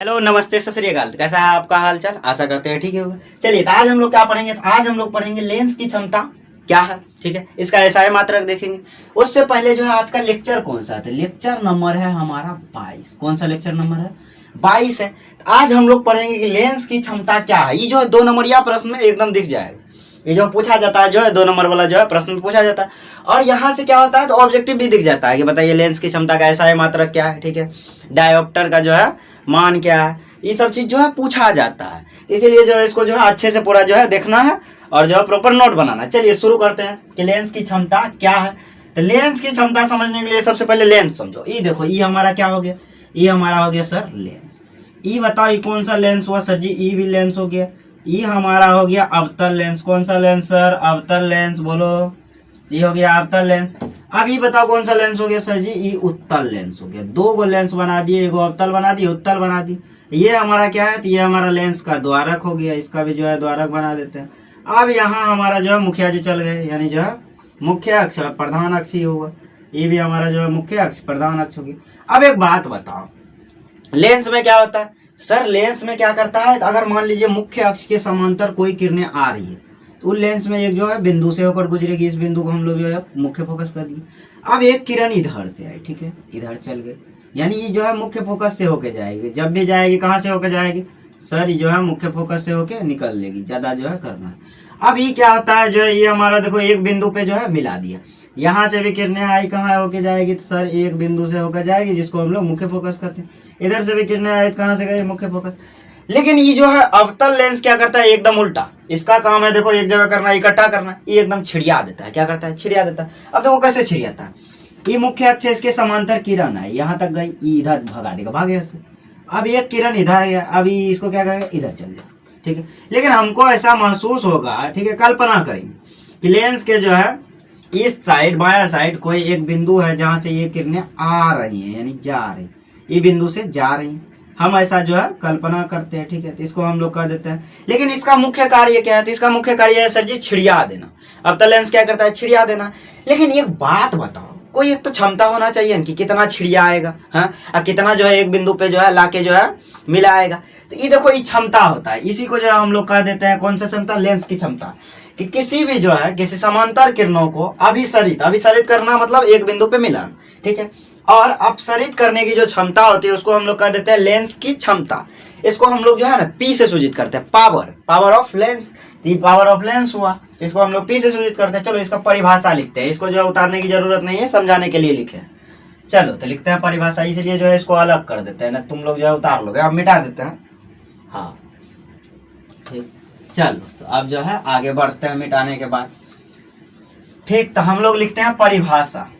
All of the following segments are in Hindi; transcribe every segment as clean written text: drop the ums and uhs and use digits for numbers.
हेलो, नमस्ते, सत श्री अकाल। कैसा है आपका हाल चाल? आशा करते हैं ठीक है होगा। चलिए, तो आज हम लोग क्या पढ़ेंगे? तो आज हम लोग पढ़ेंगे लेंस की क्षमता क्या है। ठीक है, इसका एसआई मात्रक देखेंगे। उससे पहले जो है आज का लेक्चर कौन सा है? लेक्चर नंबर है हमारा 22। कौन सा लेक्चर नंबर है? 22 है। तो आज हम लोग पढ़ेंगे कि लेंस की क्षमता क्या है। ये जो है 2 नंबरिया प्रश्न में एकदम दिख जाएगा। ये जो पूछा जाता है, जो है 2 नंबर वाला जो है प्रश्न में पूछा जाता है। और यहाँ से क्या होता है, तो ऑब्जेक्टिव भी दिख जाता है कि बताइए लेंस की क्षमता का एसआई मात्रक क्या है। ठीक है, डायोप्टर का जो है मान क्या है, ये सब चीज जो है पूछा जाता है। इसीलिए जो है इसको जो है अच्छे से पूरा जो है देखना है और जो है प्रॉपर नोट बनाना है। चलिए शुरू करते हैं कि लेंस की क्षमता क्या है। तो लेंस की क्षमता समझने के लिए सबसे पहले लेंस समझो। ये देखो, ये हमारा क्या हो गया? ये हमारा हो गया सर लेंस। ये बताओ ये कौन सा लेंस हुआ सर जी? ये भी लेंस हो गया। ये हमारा हो गया अवतल लेंस। कौन सा लेंस सर? अवतल लेंस। बोलो, ये हो गया अवतल लेंस। अब ये बताओ कौन सा लेंस हो गया सर जी? ये उत्तल लेंस हो गया। 2 गो लेंस बना दिए, एगो अवतल बना दिए, उत्तल बना दिए। ये हमारा क्या है? तो ये हमारा लेंस का द्वारक हो गया। इसका भी जो है द्वारक बना देते हैं। अब यहाँ हमारा जो है मुखिया जी चल गए, यानी जो है मुख्य अक्ष और प्रधान अक्ष ही होगा। ये भी हमारा जो है मुख्य अक्ष प्रधान अक्ष होगी। अब एक बात बताओ, लेंस में क्या होता है सर? लेंस में क्या करता है, अगर मान लीजिए मुख्य अक्ष के समांतर कोई किरणें आ रही है तो लेंस में एक जो है बिंदु से होकर गुजरेगी। इस बिंदु को हम लोग जो है मुख्य फोकस कर दिए। अब एक किरण इधर से आई, ठीक है, इधर चल गए, यानी ये जो है मुख्य फोकस से होके जाएगी। जब भी जाएगी कहाँ से होके जाएगी सर? ये जो है मुख्य फोकस से होके निकल लेगी। ज्यादा जो है करना है। अब ये क्या होता है, जो है ये हमारा देखो एक बिंदु पे जो है मिला दिया। यहाँ से भी किरणें आई, कहाँ होके जाएगी? तो सर एक बिंदु से होकर जाएगी, जिसको हम लोग मुख्य फोकस करते हैं। इधर से भी किरणें आई, कहाँ से गई? मुख्य फोकस। लेकिन ये जो है अवतल लेंस क्या करता है? एकदम उल्टा। इसका काम है देखो एक जगह करना, इकट्ठा करना। ये एकदम छिड़िया देता है। क्या करता है? छिड़िया देता है। अब देखो कैसे छिड़ियाता है। ये मुख्य अक्ष है, इसके समांतर किरण है, यहाँ तक गई, ये इधर भगा देगा, भाग गया। अब एक किरण इधर गया, अभी इसको क्या करेगा? इधर चल जाए। ठीक है, लेकिन हमको ऐसा महसूस होगा, ठीक है, कल्पना करेंगे कि लेंस के जो है इस साइड बाया साइड कोई एक बिंदु है जहां से ये किरणें आ रही हैं, यानी जा रही, ये बिंदु से जा रही हैं। हम ऐसा जो है कल्पना करते हैं। ठीक है, तो इसको हम लोग कह देते हैं। लेकिन इसका मुख्य कार्य क्या है? तो इसका मुख्य कार्य है सर जी छिड़िया देना। अब तो लेंस क्या करता है? छिड़िया देना। लेकिन एक बात बताओ, कोई एक तो क्षमता होना चाहिए कि कितना छिड़िया आएगा, हाँ, और कितना जो है एक बिंदु पे जो है लाके जो है मिलाएगा। तो ये देखो ये क्षमता होता है। इसी को जो है हम लोग कह देते हैं कौन सा क्षमता? लेंस की क्षमता। कि किसी भी जो है किसी समांतर किरणों को अभिसरित करना, मतलब एक बिंदु पे मिलाना। ठीक है, और अपसरित करने की जो क्षमता होती है उसको हम लोग कह देते हैं लेंस की क्षमता। इसको हम लोग जो है ना पी से सूचित करते हैं, power of lens. Power of lens हुआ, इसको हम लोग पी से सूचित करते हैं। चलो इसका परिभाषा लिखते हैं। इसको जो है उतारने की जरूरत नहीं है, समझाने के लिए लिखे। चलो तो लिखते हैं परिभाषा, इसलिए जो है इसको अलग कर देते हैं, ना तुम लोग जो है उतार लोगे, अब मिटा देते हैं। हाँ ठीक, चलो तो अब जो है आगे बढ़ते हैं मिटाने के बाद। ठीक, तो हम लोग लिखते हैं परिभाषा।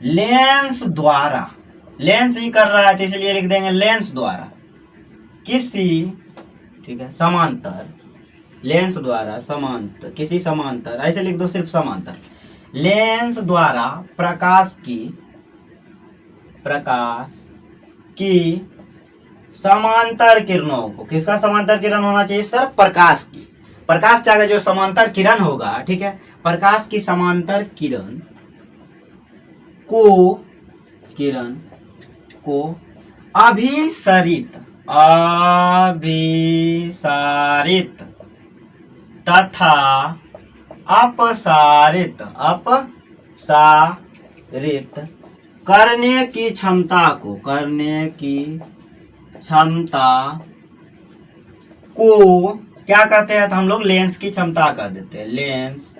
लेंस द्वारा, लेंस ही कर रहा है तो इसलिए लिख देंगे लेंस द्वारा किसी, ठीक है, समांतर, लेंस द्वारा समांतर, किसी समांतर, ऐसे लिख दो सिर्फ समांतर। लेंस द्वारा प्रकाश की समांतर किरणों को, किसका समांतर किरण होना चाहिए सर? प्रकाश की। प्रकाश चाहे जो समांतर किरण होगा, ठीक है, प्रकाश की समांतर किरण को अभिसरित तथा अपसारित करने की क्षमता को क्या कहते हैं? तो हम लोग लेंस की क्षमता कह देते हैं। लेंस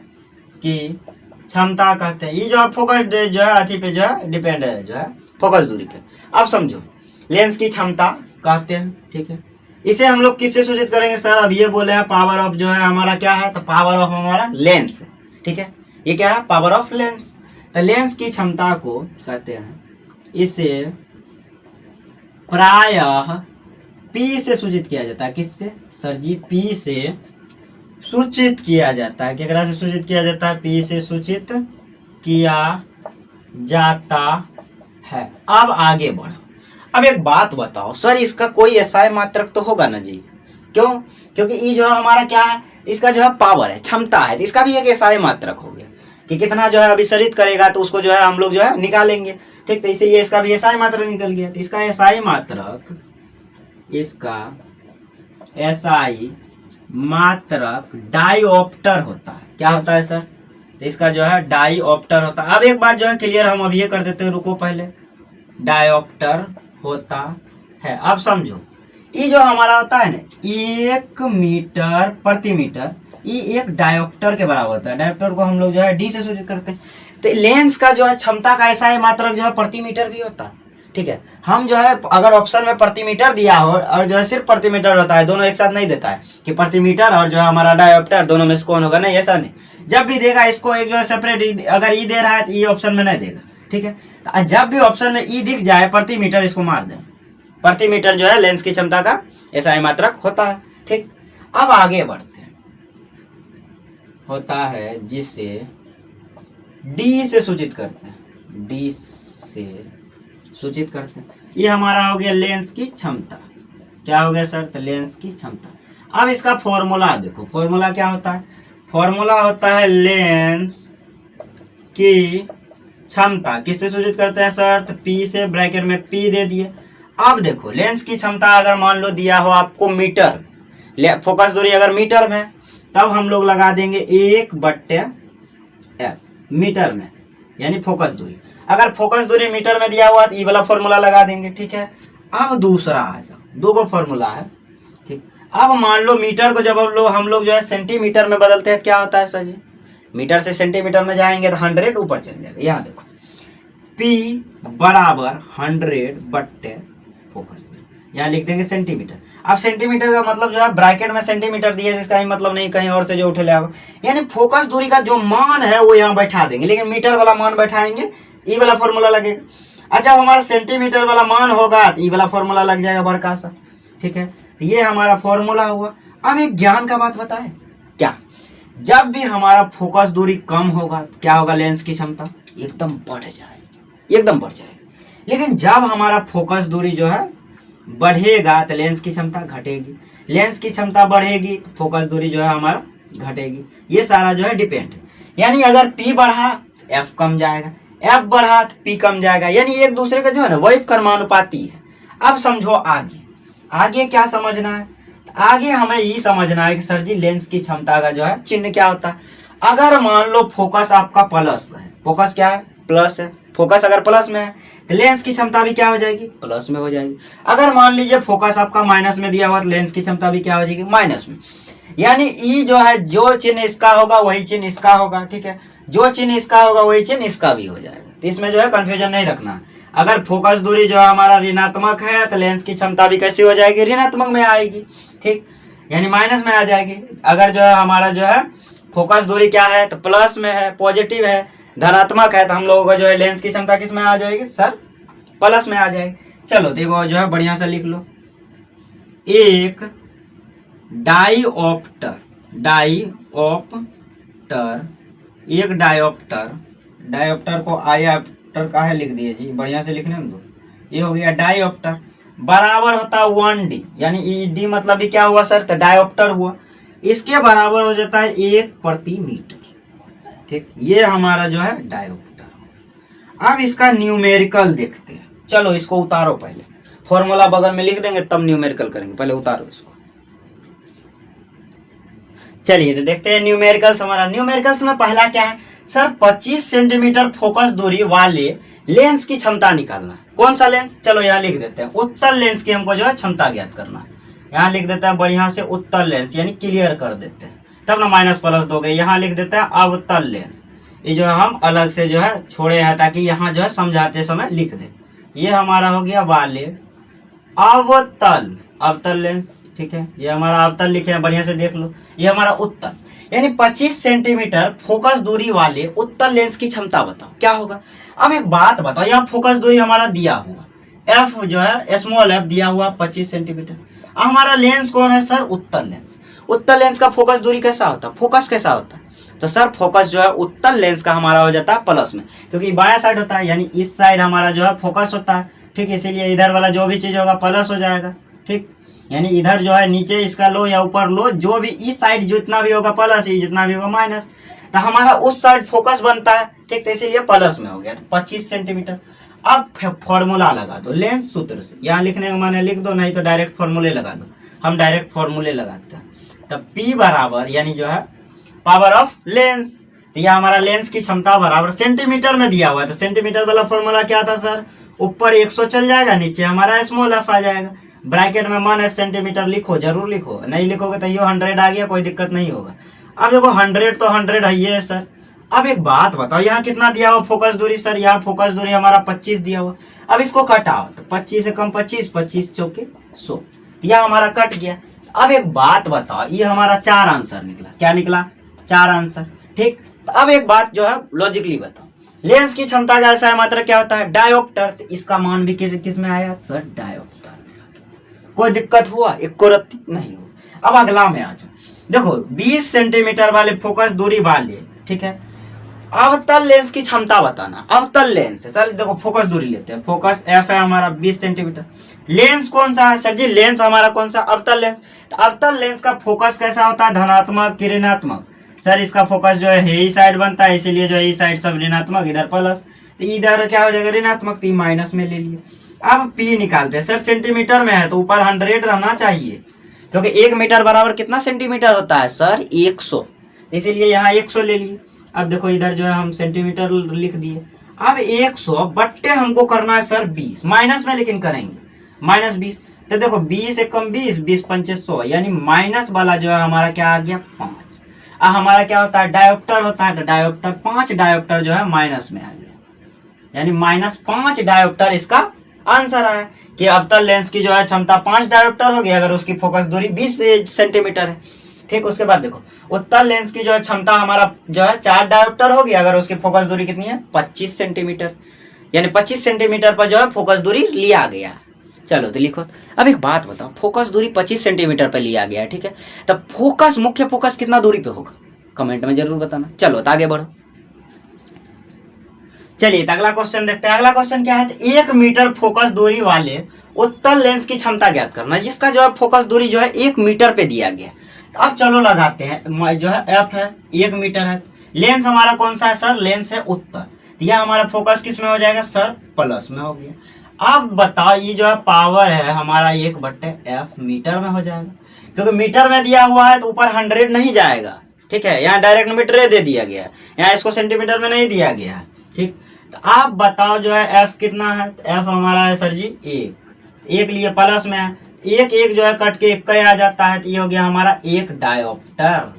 की क्षमता कहते हैं। ये जो है फोकस जो है अथी पे जो है डिपेंड है, जो है फोकस दूरी पे। अब समझो लेंस की क्षमता कहते हैं। ठीक है, इसे हम लोग किससे सूचित करेंगे सर? अब ये बोले हैं पावर ऑफ जो है हमारा क्या है? तो पावर ऑफ हमारा लेंस है। ठीक है, ये क्या है? Power of lens. तो लेंस की क्षमता को कहते हैं, इसे प्रायः पी से सूचित किया जाता है। किससे सर जी? पी से सूचित किया जाता है। केकरा से सूचित किया जाता है? पी से सूचित किया जाता है। अब आगे बढ़ो। अब एक बात बताओ सर, इसका कोई एसआई मात्रक तो होगा ना जी? क्यों? क्योंकि ये जो हमारा क्या है, इसका जो है पावर है, क्षमता है, तो इसका भी एक एसआई मात्रक हो गया कि कितना जो है अभिसरित करेगा, तो उसको जो है हम लोग जो है निकालेंगे। ठीक, तो इसीलिए इसका भी एसआई मात्रक निकल गया। तो इसका एसआई मात्रक इसका SI मात्रक डायोप्टर होता है। क्या होता है सर? तो इसका जो है डायोप्टर होता है। अब एक बात जो है क्लियर हम अभी ये कर देते हैं, रुको पहले। डायोप्टर होता है। अब समझो, ये जो हमारा होता है ना 1 मीटर प्रति मीटर, ये एक डायोप्टर के बराबर होता है। डायोप्टर को हम लोग जो है D से सूचित करते हैं। तो लेंस का जो है क्षमता का SI मात्रक जो है प्रति मीटर भी होता है। ठीक है, हम जो है अगर ऑप्शन में प्रति मीटर दिया हो और जो है सिर्फ प्रति मीटर होता है, दोनों एक साथ नहीं देता है कि प्रति मीटर और जो है हमारा डायोप्टर दोनों में से कौन होगा, नहीं, ऐसा नहीं। जब भी देगा इसको एक जो है सेपरेट, अगर ई दे रहा है तो ई ऑप्शन में नहीं देगा। ठीक है, तो जब भी ऑप्शन में ई दिख जाए प्रति मीटर इसको मार दें। प्रति मीटर जो है लेंस की क्षमता का SI मात्रक होता है। ठीक, अब आगे बढ़ते हैं। होता है जिसे D से सूचित करते हैं, D से सूचित करते हैं। ये हमारा हो गया लेंस की क्षमता। क्या हो गया सर? तो लेंस की क्षमता। अब इसका फॉर्मूला देखो, फॉर्मूला क्या होता है? फॉर्मूला होता है लेंस की क्षमता किससे सूचित करते हैं सर? तो P से, ब्रैकेट में P दे दिए। अब देखो लेंस की क्षमता अगर मान लो दिया हो आपको मीटर, फोकस दूरी अगर मीटर में, तब हम लोग लगा देंगे 1/f मीटर में, यानी फोकस दूरी। अगर फोकस दूरी मीटर में दिया हुआ तो ये वाला फॉर्मूला लगा देंगे। ठीक है, अब दूसरा आ जाओ, दो गो फॉर्मूला है। ठीक, अब मान लो मीटर को जब हम लोग जो है सेंटीमीटर में बदलते हैं, क्या होता है सर जी? मीटर से सेंटीमीटर में जाएंगे तो 100 ऊपर चल जाएगा। यहाँ देखो P बराबर 100 बट्टे फोकस दूरी, यहाँ लिख देंगे सेंटीमीटर। अब सेंटीमीटर का मतलब जो है ब्रैकेट में सेंटीमीटर दिया, जिसका ही मतलब नहीं कहीं और से जो उठे ले आओ, यानी फोकस दूरी का जो मान है वो यहाँ बैठा देंगे, लेकिन मीटर वाला मान बैठाएंगे, ई वाला फॉर्मूला लगेगा। अच्छा, हमारा सेंटीमीटर वाला मान होगा तो ई वाला फॉर्मूला लग जाएगा बड़का सा। ठीक है, तो ये हमारा फॉर्मूला हुआ। अब एक ज्ञान का बात बताए, क्या जब भी हमारा फोकस दूरी कम होगा क्या होगा? लेंस की क्षमता एकदम बढ़ जाएगी, एकदम बढ़ जाएगी। लेकिन जब हमारा फोकस दूरी जो है बढ़ेगा तो लेंस की क्षमता घटेगी। लेंस की क्षमता बढ़ेगी तो फोकस दूरी जो है हमारा घटेगी। ये सारा जो है डिपेंड है, यानी अगर P बढ़ा F कम जाएगा, F बढ़ा तो P कम जाएगा, यानी एक दूसरे का जो है ना वही कर्मानुपाती है। अब समझो आगे, आगे क्या समझना है? आगे हमें ये समझना है कि सर जी लेंस की क्षमता का जो है चिन्ह क्या होता है। अगर मान लो फोकस आपका प्लस है, फोकस क्या है? प्लस है। फोकस अगर प्लस में है तो लेंस की क्षमता भी क्या हो जाएगी? प्लस में हो जाएगी। अगर मान लीजिए फोकस आपका माइनस में दिया हुआ तो लेंस की क्षमता भी क्या हो जाएगी? माइनस में। यानी ई जो है जो चिन्ह इसका होगा वही चिन्ह इसका होगा। ठीक है, जो चिन्ह इसका होगा वही चिन्ह इसका भी हो जाएगा। तो इसमें जो है कंफ्यूजन नहीं रखना। अगर फोकस दूरी जो है हमारा ऋणात्मक है तो लेंस की क्षमता भी कैसी हो जाएगी? ऋणात्मक में आएगी। ठीक, यानी माइनस में आ जाएगी। अगर जो है हमारा जो है फोकस दूरी क्या है? तो प्लस में है, पॉजिटिव है, धनात्मक है, तो हम लोगों का जो है लेंस की क्षमता किस में आ जाएगी सर? प्लस में आ जाएगी। चलो देखो जो है बढ़िया से लिख लो, एक डायोप्टर, एक डायोप्टर को आयोप्टर का है लिख दिए जी, बढ़िया से लिखने दो। ये हो गया डायोप्टर, बराबर होता है 1D, यानी D मतलब भी क्या हुआ सर? तो डायोप्टर हुआ। इसके बराबर हो जाता है 1 प्रति मीटर। ठीक, ये हमारा जो है डायोप्टर। अब इसका न्यूमेरिकल देखते हैं। चलो इसको उतारो, पहले फॉर्मूला बगल में लिख देंगे तब न्यूमेरिकल करेंगे। पहले उतारो इसको। चलिए तो देखते हैं न्यूमेरिकल्स हमारा। न्यूमेरिकल्स में पहला क्या है सर? 25 सेंटीमीटर फोकस दूरी वाले लेंस की क्षमता निकालना है। कौन सा लेंस? चलो यहाँ लिख देते हैं उत्तल लेंस की हमको जो है क्षमता ज्ञात करना है। यहाँ लिख देते हैं बढ़िया से उत्तल लेंस, यानी क्लियर कर देते हैं, तब ना माइनस प्लस दोगे। यहाँ लिख देते हैं अवतल लेंस। ये जो है हम अलग से जो है छोड़े हैं ताकि यहाँ जो है समझाते समय लिख दे। ये हमारा हो गया वाले अवतल लेंस। ठीक है, ये हमारा अवतल लिखे हैं, बढ़िया से देख लो। ये हमारा उत्तल, यानी 25 सेंटीमीटर फोकस दूरी वाले उत्तल लेंस की क्षमता बताओ क्या होगा। अब एक बात बताओ, यहाँ फोकस दूरी हमारा दिया हुआ F जो है स्मॉल f दिया हुआ 25 सेंटीमीटर। अब हमारा लेंस कौन है सर? उत्तल लेंस। उत्तल लेंस का फोकस दूरी कैसा होता है? फोकस कैसा होता है? तो सर फोकस जो है उत्तल लेंस का हमारा हो जाता है प्लस में, क्योंकि बाया साइड होता है, यानी इस साइड हमारा जो है फोकस होता है। ठीक, इसीलिए इधर वाला जो भी चीज होगा प्लस हो जाएगा। ठीक, यानी इधर जो है नीचे इसका लो या ऊपर लो, जो भी इस साइड जितना भी होगा प्लस, ही जितना भी होगा माइनस, तो हमारा उस साइड फोकस बनता है। ठीक, तो इसीलिए प्लस में हो गया। तो 25 सेंटीमीटर। अब फॉर्मूला लगा दो लेंस सूत्र से, यहाँ लिखने का माने लिख दो, नहीं तो डायरेक्ट फॉर्मूले लगा दो। हम डायरेक्ट फॉर्मूले लगाते हैं। तब P बराबर यानी जो है पावर ऑफ लेंस, तो यह हमारा लेंस की क्षमता बराबर सेंटीमीटर में दिया हुआ है, तो सेंटीमीटर वाला फॉर्मूला क्या था सर, ऊपर 100 चल जाएगा, नीचे हमारा स्मॉल एफ आ जाएगा। ब्रैकेट में मान सेंटीमीटर लिखो, जरूर लिखो, नहीं लिखोगे तो ये 100 आ गया, कोई दिक्कत नहीं होगा। अब देखो 100 तो 100 है ये सर। अब एक बात बताओ, यहाँ कितना दिया हुआ फोकस दूरी सर, यहाँ फोकस दूरी हमारा 25 दिया हुआ। अब इसको कटाओ तो 25 से कम 25, 25 चौके 100, यह हमारा कट गया। अब एक बात बताओ, ये हमारा 4 आंसर निकला, क्या निकला, 4 आंसर, ठीक। तो अब एक बात जो है लॉजिकली बताओ, लेंस की क्षमता का ऐसा मात्रा क्या होता है, डायोप्टर, तो इसका मान भी किस में आया सर, डायोप्टर में। कोई दिक्कत हुआ, एक को रत्ती नहीं हुआ। अब अगला में आ जाओ, देखो 20 सेंटीमीटर वाले फोकस दूरी वाले, ठीक है, अवतल लेंस की क्षमता बताना। अवतल लेंस है, चल देखो फोकस दूरी लेते हैं, फोकस एफ है हमारा 20 सेंटीमीटर, लेंस कौन सा है सर जी, लेंस हमारा कौन सा, अवतल लेंस। तो अवतल लेंस का फोकस कैसा होता है, धनात्मक कि ऋणात्मक सर, इसका फोकस जो है ही साइड बनता है, इसीलिए जो है इस साइड सब ऋणात्मक, इधर प्लस, तो इधर क्या हो जाएगा ऋणात्मक, तो माइनस में ले लिए। अब P निकालते हैं सर, सेंटीमीटर में है तो ऊपर 100 रहना चाहिए, क्योंकि 1 मीटर बराबर कितना सेंटीमीटर होता है सर, 100, इसीलिए यहाँ 100 ले लिए। अब देखो इधर जो है हम सेंटीमीटर लिख दिए। अब 100 बट्टे हमको करना है सर 20, माइनस में लेकिन करेंगे, माइनस 20, तो देखो 20 से कम 20, 20 पंचे 100, यानी माइनस वाला जो है हमारा क्या आ गया 5। अब हमारा क्या होता है, डायोप्टर होता है, तो डायोप्टर 5 डायोप्टर जो है माइनस में आ गया, यानी -5 डायोप्टर इसका आंसर आया कि अवतल लेंस की जो है क्षमता 5 डायोप्टर होगी अगर उसकी फोकस दूरी 20 सेंटीमीटर है, ठीक। उसके बाद देखो उत्तल लेंस की जो है क्षमता हमारा जो है 4 डायोप्टर होगी अगर उसकी फोकस दूरी कितनी है, 25 सेंटीमीटर, यानी 25 सेंटीमीटर पर जो है फोकस दूरी लिया गया। चलो तो लिखो। अब एक बात बताओ, फोकस दूरी 25 सेंटीमीटर पर लिया गया है, ठीक है, तब फोकस मुख्य फोकस कितना दूरी पे होगा, कमेंट में जरूर बताना। चलो तो आगे बढ़ो। चलिए तो अगला क्वेश्चन देखते हैं। अगला क्वेश्चन क्या है, 1 मीटर फोकस दूरी वाले उत्तल लेंस की क्षमता ज्ञात करना, जिसका जो है फोकस दूरी जो है 1 मीटर पे दिया गया। तो अब चलो लगाते हैं, जो है एफ है 1 मीटर है, लेंस हमारा कौन सा है सर, लेंस है उत्तल, तो यह हमारा फोकस किस में हो जाएगा सर, प्लस में हो गया। अब बताओ ये जो है पावर है हमारा 1/f मीटर में हो जाएगा, क्योंकि मीटर में दिया हुआ है तो ऊपर 100 नहीं जाएगा, ठीक है, यहाँ डायरेक्ट मीटर दे दिया गया है, यहाँ इसको सेंटीमीटर में नहीं दिया गया है, ठीक। तो आप बताओ जो है f कितना है, तो f हमारा है सर जी 1 लिए प्लस में है, 1 जो है कट के 1 आ जाता है, तो ये हो गया हमारा 1 डायोप्टर,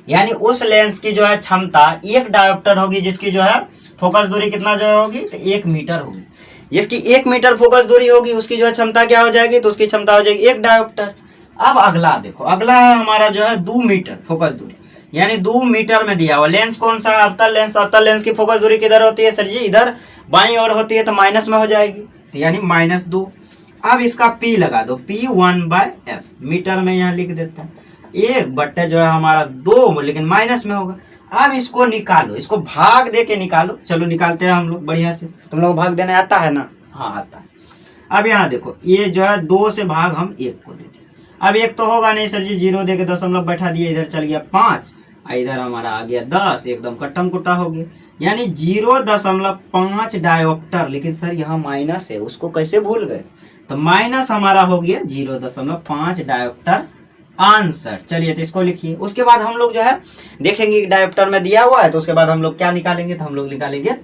यानी उस लेंस की जो है क्षमता 1 डायोप्टर होगी, जिसकी जो है फोकस दूरी कितना जो होगी, तो 1 मीटर होगी। जिसकी 1 मीटर फोकस दूरी होगी उसकी जो है क्षमता क्या हो जाएगी, तो उसकी क्षमता हो जाएगी 1 डायोप्टर। अब अगला देखो, अगला है हमारा जो है 2 मीटर फोकस दूरी, यानी 2 मीटर में दिया हुआ लेंस कौन सा है, अवतल लेंस। अवतल लेंस की फोकस दूरी किधर होती है सर जी, इधर बाईं ओर होती है, तो माइनस में हो जाएगी, यानी -2। अब इसका P लगा दो, P1/f मीटर में यहाँ लिख देते हैं, 1 जो है हमारा 2 लेकिन माइनस में होगा। अब इसको निकालो, इसको भाग दे के निकालो। चलो निकालते हैं हम लोग बढ़िया से। तुम लोग भाग देने आता है ना, हाँ आता है। अब यहाँ देखो ये जो है 2 से भाग हम 1 को देते, अब 1 तो होगा नहीं सर जी, 0 दे के दशमलव बैठा दिए, इधर चल गया 5, इधर हमारा आ गया 10, एकदम कट्टम कुट्टा हो गया, यानी 0.5 डायोप्टर। लेकिन सर यहाँ माइनस है, उसको कैसे भूल गए, तो माइनस हमारा हो गया 0.5 डायोप्टर आंसर। चलिए तो इसको लिखिए। उसके बाद हम लोग जो है देखेंगे डायोप्टर में दिया हुआ है, तो उसके बाद हम लोग क्या निकालेंगे, तो हम लोग निकालेंगे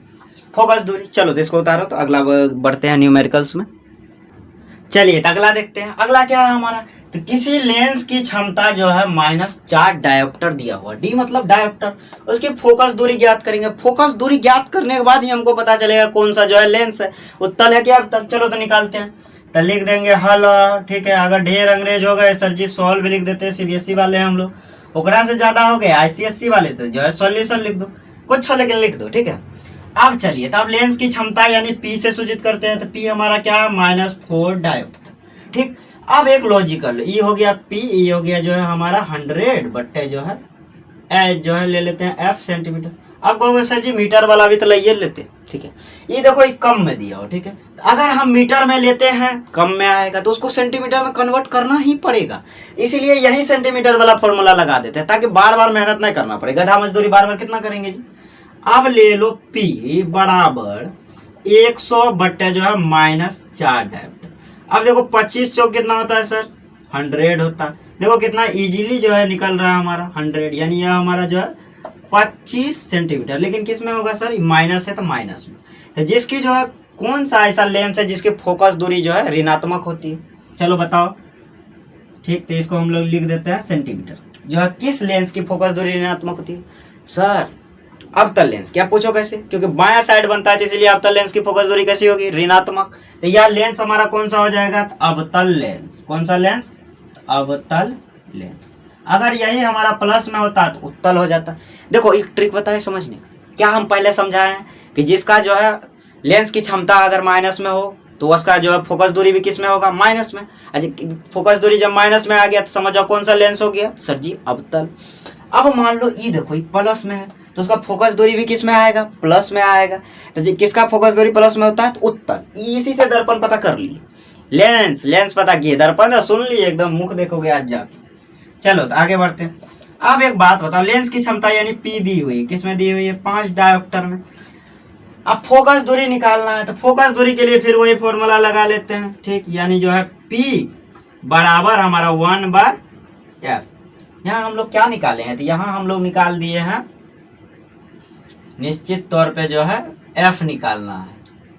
फोकस दूरी। चलो तो इसको उतारो, तो अगला बढ़ते हैं न्यूमेरिकल्स में। चलिए तो अगला देखते हैं। अगला क्या है हमारा, तो किसी लेंस की क्षमता जो है -4 डायोप्टर दिया हुआ, डी मतलब डायोप्टर, उसकी फोकस दूरी ज्ञात करेंगे। फोकस दूरी ज्ञात करने के बाद ही हमको पता चलेगा कौन सा जो है लेंस है, उत्तल है क्या अवतल। चलो तो निकालते हैं, तो लिख देंगे हल, ठीक है। अगर ढेर अंग्रेज हो गए सर जी सॉल्व लिख देते हैं, CBSE वाले हम लोग, ओकरा से ज्यादा हो गए ICSE वाले से जो है सॉल्यूशन लिख दो, कुछ हो लेकिन लिख दो, ठीक है। अब चलिए, तो अब लेंस की क्षमता यानी P से सूचित करते हैं, तो P हमारा क्या है -4 डायोप्टर, ठीक। अब एक लॉजिकल, ये हो गया P, ये हो गया जो है हमारा 100 बट्टे जो है एच जो है ले लेते हैं f सेंटीमीटर। अब कहोगे सर जी मीटर वाला भी तो ले लेते, ठीक है। ये देखो ये कम में दिया हो, ठीक है, तो अगर हम मीटर में लेते हैं कम में आएगा, तो उसको सेंटीमीटर में कन्वर्ट करना ही पड़ेगा, इसीलिए यही सेंटीमीटर वाला फॉर्मूला लगा देते हैं, ताकि बार बार मेहनत नहीं करना पड़े। गधा मजदूरी बार बार कितना करेंगे जी। अब ले लो P बराबर 100 बट्टे जो है -4 डायोप्टर। अब देखो 25 चौक कितना होता है सर, 100 होता है। देखो कितना इजीली जो है निकल रहा है हमारा 100, यानी यह हमारा जो है 25 सेंटीमीटर। लेकिन किस में होगा सर, माइनस है तो माइनस में। तो जिसकी जो है कौन सा ऐसा लेंस है जिसकी फोकस दूरी जो है ऋणात्मक होती है, चलो बताओ। ठीक, तो इसको हम लोग लिख देते हैं सेंटीमीटर। जो है किस लेंस की फोकस दूरी ऋणात्मक होती है सर, अवतल लेंस। क्या पूछो कैसे, क्योंकि बायां साइड बनता है तो इसलिए अवतल लेंस की फोकस दूरी कैसी होगी, ऋणात्मक। तो यह लेंस हमारा कौन सा हो जाएगा, अवतल लेंस। कौन सा लेंस, अवतल लेंस। अगर यही हमारा प्लस में होता तो उत्तल हो जाता। देखो एक ट्रिक बताए समझने का, क्या हम पहले समझाए हैं कि जिसका जो है लेंस की क्षमता अगर माइनस में हो तो उसका जो है फोकस दूरी भी किस में होगा, माइनस में। फोकस दूरी जब माइनस में आ गया तो समझो कौन सा लेंस हो गया सर जी, अवतल। अब मान लो ये देखो ये प्लस में है तो उसका फोकस दूरी भी किस में आएगा, प्लस में आएगा। तो किसका फोकस दूरी प्लस में होता है तो उत्तल। इसी से दर्पण पता कर लिए, लेंस पता किए, दर्पण सुन लिए, एकदम मुख देखोगे आज जाके। चलो तो आगे बढ़ते हैं। अब एक बात बताओ, लेंस की क्षमता यानी पी दी हुई है, किस में दी हुई है, 5 डायोप्टर में। अब फोकस दूरी निकालना है तो फोकस दूरी के लिए फिर वही फॉर्मूला लगा लेते हैं। ठीक, यानी जो है P बराबर हमारा 1/f। यहाँ हम लोग क्या निकाले हैं, तो यहाँ हम लोग निकाल दिए हैं निश्चित तौर पे जो है f निकालना है,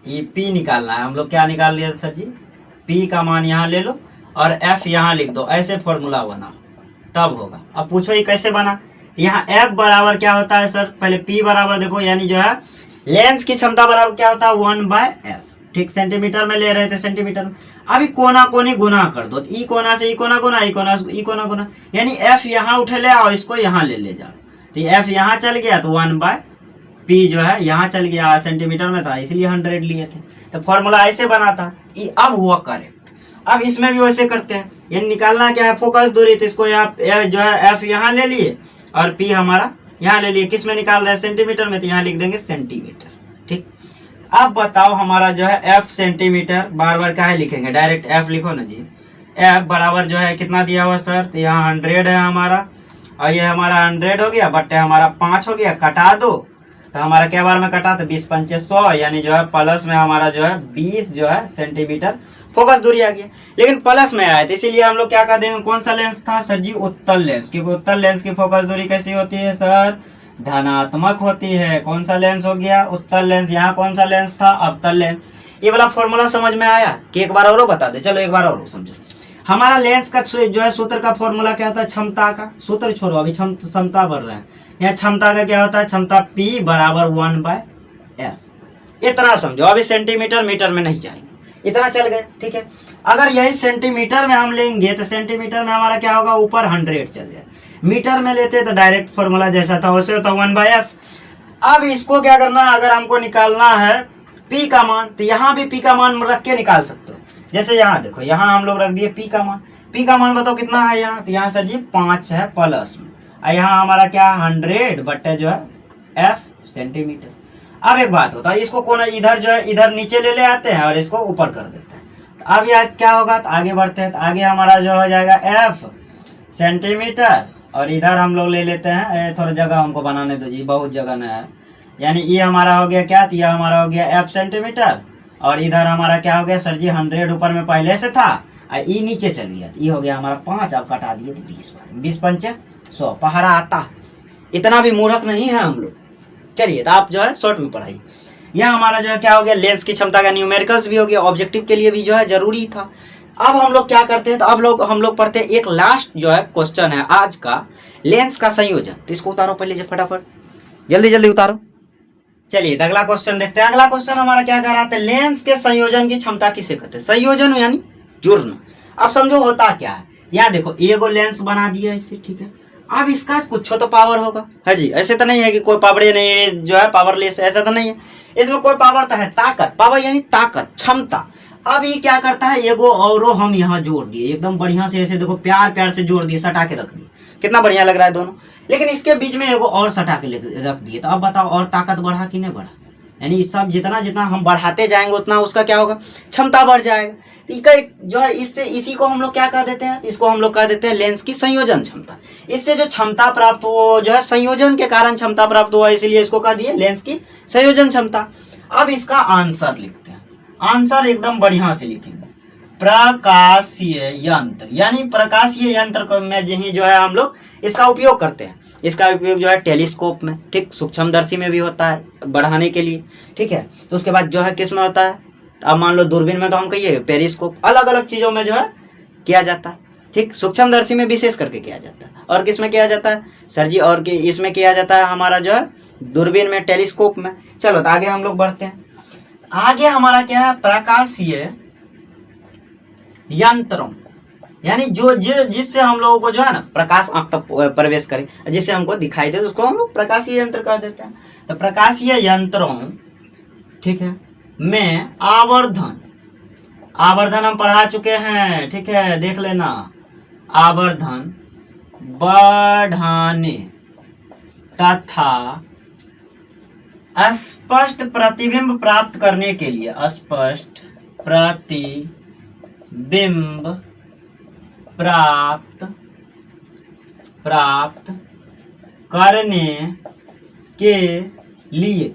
ये p निकालना है। हम लोग क्या निकाल लिया सर जी, p का मान यहाँ ले लो और f यहाँ लिख दो, ऐसे फॉर्मूला बना तब होगा। अब पूछो ये कैसे बना, यहाँ f बराबर क्या होता है सर, पहले p बराबर देखो, यानी जो है लेंस की क्षमता बराबर क्या होता है 1/f। ठीक, सेंटीमीटर में ले रहे थे, सेंटीमीटर में। अभी कोना कोनी गुना कर दो, ई कोना से ई कोना गुना, ई कोना से ई कोना गुना, यानी f यहाँ उठे ले आओ, इसको यहाँ ले जाओ। तो f यहाँ चल गया तो 1/p जो है यहाँ चल गया, सेंटीमीटर में था इसलिए 100 लिए थे। तो फॉर्मूला ऐसे बना था, ये अब हुआ करेक्ट। अब इसमें भी वैसे करते हैं, यानी निकालना क्या है, फोकस दूरी। तो इसको यहाँ जो है f यहाँ ले लिए और p हमारा यहाँ ले लिए, किस में निकाल रहे हैं, सेंटीमीटर में। तो यहाँ लिख देंगे सेंटीमीटर। ठीक, अब बताओ हमारा जो है f सेंटीमीटर, बार बार क्या है लिखेंगे, डायरेक्ट f लिखो ना जी। f बराबर जो है कितना दिया हुआ सर, तो यहाँ 100 है हमारा, और ये हमारा 100 हो गया बट्टे हमारा 5 हो गया, कटा दो तो हमारा क्या बार में कटा, तो 20 पंचे 100, यानी जो है प्लस में हमारा जो है 20 जो है सेंटीमीटर फोकस दूरी आ गया। लेकिन प्लस में आया तो इसीलिए हम लोग क्या कर देंगे, कौन सा लेंस था सर जी, उत्तल लेंस। क्योंकि उत्तल लेंस की फोकस दूरी कैसी होती है सर, धनात्मक होती है। कौन सा लेंस हो गया, उत्तल लेंस। यहाँ कौन सा लेंस था, अवतल लेंस। ये वाला फॉर्मूला समझ में आया कि एक बार और बता दे, चलो एक बार और समझो। हमारा लेंस का जो है सूत्र का फॉर्मूला क्या होता है, क्षमता का। सूत्र छोड़ो, अभी क्षमता बढ़ रहा है। यहाँ क्षमता का क्या होता है, क्षमता P बराबर 1/f। इतना समझो, अभी सेंटीमीटर मीटर में नहीं जाएंगे, इतना चल गए। ठीक है, अगर यही सेंटीमीटर में हम लेंगे तो सेंटीमीटर में हमारा क्या होगा, ऊपर 100 चल जाए। मीटर में लेते तो डायरेक्ट फॉर्मूला जैसा था वैसे होता 1/f। अब इसको क्या करना है, अगर हमको निकालना है P का मान, तो यहाँ भी P का मान रख के निकाल सकते हो। जैसे यहाँ देखो, यहाँ हम लोग रख दिए P का मान। P का मान बताओ कितना है यहाँ, तो यहाँ सर जी 5 है प्लस में, और यहाँ हमारा क्या 100 बट्टे जो है f सेंटीमीटर। अब एक बात होता है, इसको कोना इधर जो है इधर नीचे ले आते हैं और इसको ऊपर कर देते हैं। तो अब यह क्या होगा, तो आगे बढ़ते हैं। तो आगे हमारा जो हो जाएगा f सेंटीमीटर, और इधर हम लोग ले लेते हैं, थोड़ा जगह हमको बनाने दो जी, बहुत जगह न है। यानी ये हमारा हो गया क्या, तो ये हमारा हो गया f सेंटीमीटर, और इधर हमारा क्या हो गया सर जी 100 ऊपर में पहले से था, और ये नीचे चल गया, ये हो गया हमारा 5। अब कटा दिए तो 20 पंचे 100, पहाड़ा आता। इतना भी मूर्ख नहीं है हम लोग। चलिए, तो आप जो है शॉर्ट में पढ़ाइए। यह हमारा जो है क्या हो गया, लेंस की क्षमता का न्यूमेरिकल्स भी हो गया, ऑब्जेक्टिव के लिए भी जो है जरूरी था। अब हम लोग क्या करते हैं, तो अब हम लोग पढ़ते हैं एक लास्ट जो है क्वेश्चन है आज का, लेंस का संयोजन। तो इसको उतारो पहले फटाफट, जल्दी उतारो। चलिए, तो अगला क्वेश्चन देखते हैं। अगला क्वेश्चन हमारा क्या कह रहा था, लेंस के संयोजन की क्षमता किसे कहते हैं। संयोजन यानी जुड़ना। अब समझो होता क्या है, यहाँ देखो एगो लेंस बना दिया इससे, ठीक है। अब इसका कुछ तो पावर होगा, है जी। ऐसे तो नहीं है कि कोई पावर नहीं जो है पावरलेस, ऐसा तो नहीं है। इसमें कोई पावर तो है, ताकत। पावर यानी ताकत, क्षमता। अब ये क्या करता है, एगो औरो हम यहाँ जोड़ दिए एकदम बढ़िया से, ऐसे देखो प्यार से जोड़ दिए, सटा के रख दिए, कितना बढ़िया लग रहा है दोनों। लेकिन इसके बीच में एगो और सटा के रख दिए, तो अब बताओ और ताकत बढ़ा कि नहीं बढ़ा। यानी सब जितना हम बढ़ाते जाएंगे उतना उसका क्या होगा, क्षमता बढ़ जाएगा। तो इसका जो है इससे इसी को हम लोग क्या कह देते हैं, इसको हम लोग कह देते हैं लेंस की संयोजन क्षमता। इससे जो क्षमता प्राप्त हो जो है संयोजन के कारण क्षमता प्राप्त हुआ, इसीलिए इसको कह दिए लेंस की संयोजन क्षमता। अब इसका आंसर लिखते हैं। आंसर एकदम बढ़िया से लिखेंगे, प्रकाशीय यंत्र, यानी प्रकाशीय यंत्र को में यही जो है हम लोग इसका उपयोग करते हैं। इसका उपयोग जो है टेलीस्कोप में, ठीक, सूक्ष्मदर्शी में भी होता है बढ़ाने के लिए, ठीक है। तो उसके बाद जो है किस में होता है, अब मान लो दूरबीन में तो हम कहिए पेरिस्कोप, अलग अलग चीज़ों में जो है किया जाता है, ठीक। सूक्ष्मदर्शी में विशेष करके किया जाता है, और किस में किया जाता है सर जी, और इसमें किया जाता है हमारा जो है दूरबीन में, टेलीस्कोप में। चलो तो आगे हम लोग बढ़ते हैं। आगे हमारा क्या है, प्रकाशीय यंत्रों, यानी जो जिससे हम लोगों को जो है ना प्रकाश आंख तक प्रवेश करे, जिससे हमको दिखाई दे, तो उसको हम लोग प्रकाशीय यंत्र कह देते हैं। तो प्रकाशीय यंत्रों, ठीक है, में आवर्धन, आवर्धन हम पढ़ा चुके हैं, ठीक है, देख लेना। आवर्धन बढ़ाने तथा स्पष्ट प्रतिबिंब प्राप्त करने के लिए, स्पष्ट प्रतिबिंब प्राप्त करने के लिए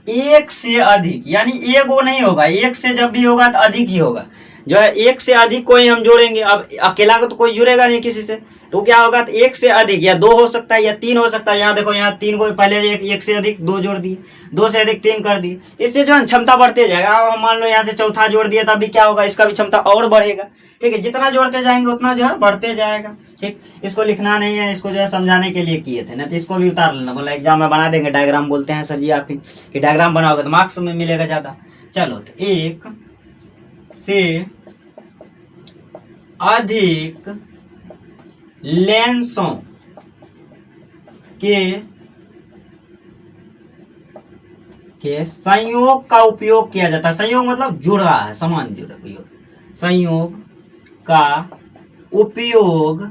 एक से अधिक, यानी एक वो नहीं होगा, एक से जब भी होगा तो अधिक ही होगा, जो है एक से अधिक कोई हम जोड़ेंगे। अब अकेला को तो कोई जुड़ेगा नहीं किसी से, तो क्या होगा, तो एक से अधिक, या दो हो सकता है या तीन हो सकता है। यहाँ देखो, यहाँ तीन को पहले एक से अधिक दो जोड़ दिए, दो से अधिक तीन कर दिए, इससे जो है क्षमता बढ़ते जाएगा। अब हम मान लो यहाँ से चौथा जोड़ दिया, तब भी क्या होगा, इसका भी क्षमता और बढ़ेगा, ठीक है। जितना जोड़ते जाएंगे उतना जो है बढ़ते जाएगा, ठीक। इसको लिखना नहीं है, इसको जो है समझाने के लिए किए थे ना, तो इसको भी उतार लेना, बोला एग्जाम में बना देंगे, डायग्राम बोलते हैं सर जी आप ही, कि डायग्राम बनाओगे तो मार्क्स में मिलेगा ज़्यादा। चलो, तो एक से अधिक लेंसों के संयोग का उपयोग किया जाता है। संयोग मतलब जुड़ रहा है, समान जुड़ उपयोग, संयोग का उपयोग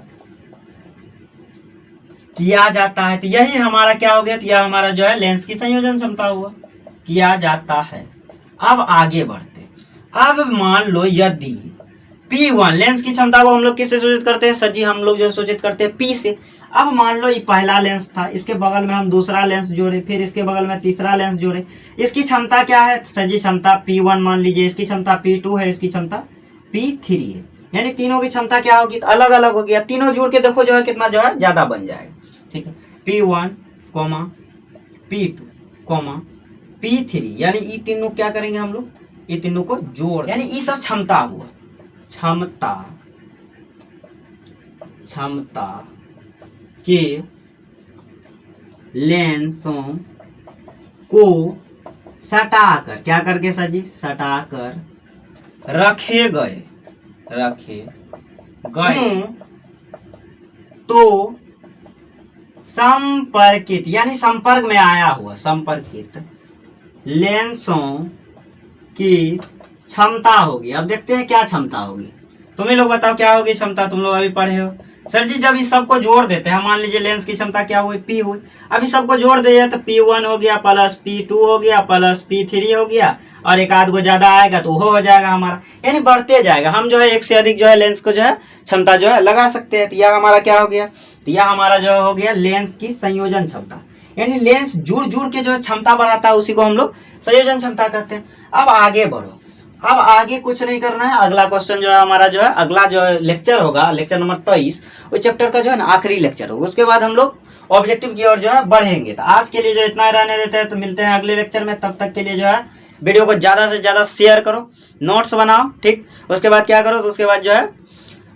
किया जाता है। तो यही हमारा क्या हो गया, तो यह हमारा जो है लेंस की संयोजन क्षमता हुआ, किया जाता है। अब आगे बढ़ते, अब मान लो यदि P1 लेंस की क्षमता को हम लोग किससे सूचित करते हैं सर जी, हम लोग जो सूचित करते हैं P से। अब मान लो ये पहला लेंस था, इसके बगल में हम दूसरा लेंस जोड़े, फिर इसके बगल में तीसरा लेंस जोड़े, इसकी क्षमता क्या है सर जी, क्षमता P1 मान लीजिए, इसकी क्षमता P2 है, इसकी क्षमता P3 है, यानी तीनों की क्षमता क्या होगी, तो अलग अलग हो गया। तीनों जोड़ के देखो जो है कितना जो है ज्यादा बन जाएगा, ठीक है। P1, P2, P3, यानी ये तीनों क्या करेंगे हम लोग, ये तीनों को जोड़, यानी ये सब क्षमता हुआ, क्षमता के लेंसों को सटाकर, क्या करके सर जी, सटाकर रखे गए तो संपर्कित, यानी संपर्क में आया हुआ, संपर्कित लेंसों की क्षमता होगी। अब देखते हैं क्या क्षमता होगी, तुम ही लोग बताओ क्या होगी क्षमता, तुम लोग अभी पढ़े हो सर जी। जब इस सबको जोड़ देते हैं, मान लीजिए लेंस की क्षमता क्या हुई, P हुई, अभी सबको जोड़ दिया तो P1 हो गया प्लस P2 हो गया प्लस P3 हो गया, और एक आध को ज्यादा आएगा तो वो हो जाएगा हमारा, यानी बढ़ते जाएगा। हम जो है एक से अधिक जो है लेंस को जो है क्षमता जो है लगा सकते हैं। तो यह हमारा क्या हो गया, तो यह हमारा जो हो गया लेंस की संयोजन क्षमता, यानी लेंस जुड़ जुड़ के जो है क्षमता बढ़ाता है, उसी को हम लोग संयोजन क्षमता कहते हैं। अब आगे बढ़ो, अब आगे कुछ नहीं करना है। अगला क्वेश्चन जो है हमारा जो है, अगला जो लेक्चर होगा, लेक्चर नंबर 23, वो चैप्टर का जो है ना आखिरी लेक्चर होगा। उसके बाद हम लोग ऑब्जेक्टिव की ओर जो है बढ़ेंगे। तो आज के लिए जो इतना रहने देते हैं, तो मिलते हैं अगले लेक्चर में। तब तक के लिए जो है वीडियो को ज़्यादा से ज़्यादा शेयर करो, नोट्स बनाओ, ठीक। उसके बाद क्या करो, तो उसके बाद जो है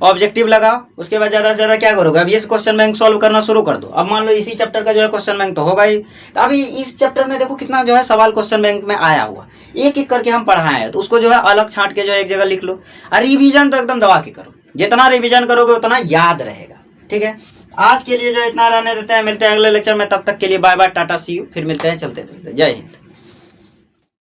ऑब्जेक्टिव लगाओ। उसके बाद ज़्यादा से ज़्यादा क्या करोगे, अब ये क्वेश्चन बैंक सॉल्व करना शुरू कर दो। अब मान लो इसी चैप्टर का जो है क्वेश्चन बैंक तो होगा ही, तो अभी इस चैप्टर में देखो कितना जो है सवाल क्वेश्चन बैंक में आया हुआ, एक एक करके हम पढ़ाए हैं। तो उसको जो है अलग छांट के जो है एक जगह लिख लो, और रिवीजन तो एकदम दबा के करो, जितना रिवीजन करोगे उतना याद रहेगा, ठीक है। आज के लिए जो इतना रहने देते हैं, मिलते हैं अगले लेक्चर में। तब तक के लिए bye bye, tata, see you, फिर मिलते हैं, चलते चलते, जय हिंद।